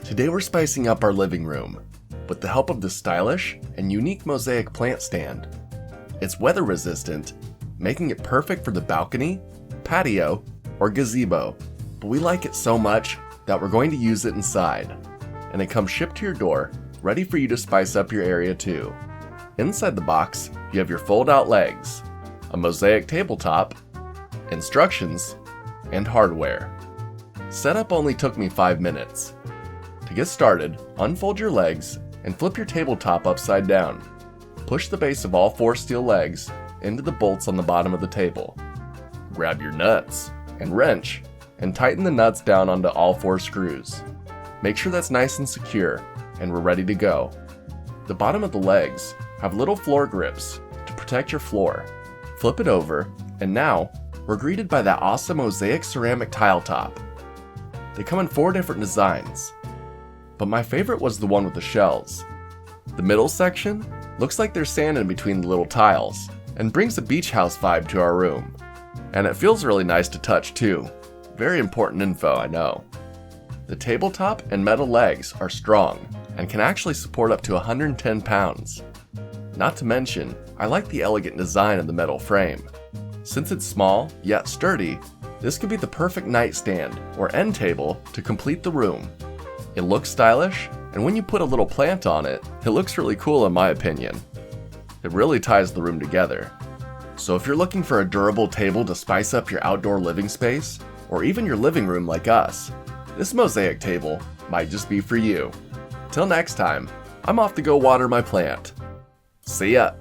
Today we're spicing up our living room with the help of this stylish and unique Mosaic plant stand. It's weather resistant, making it perfect for the balcony, patio, or gazebo, but we like it so much that we're going to use it inside. And it comes shipped to your door, ready for you to spice up your area too. Inside the box, you have your fold-out legs, a Mosaic tabletop, instructions, and hardware. Setup only took me 5 minutes. To get started, unfold your legs and flip your tabletop upside down. Push the base of all 4 steel legs into the bolts on the bottom of the table. Grab your nuts and wrench and tighten the nuts down onto all 4 screws. Make sure that's nice and secure, and we're ready to go. The bottom of the legs have little floor grips to protect your floor. Flip it over, and now we're greeted by that awesome Mosaic ceramic tile top. They come in 4 different designs, but my favorite was the one with the shells. The middle section looks like there's sand in between the little tiles and brings a beach house vibe to our room. And it feels really nice to touch too. Very important info, I know. The tabletop and metal legs are strong and can actually support up to 110 pounds. Not to mention, I like the elegant design of the metal frame. Since it's small yet sturdy, this could be the perfect nightstand or end table to complete the room. It looks stylish, and when you put a little plant on it, it looks really cool in my opinion. It really ties the room together. So if you're looking for a durable table to spice up your outdoor living space, or even your living room like us, this Mosaic table might just be for you. Till next time, I'm off to go water my plant. See ya!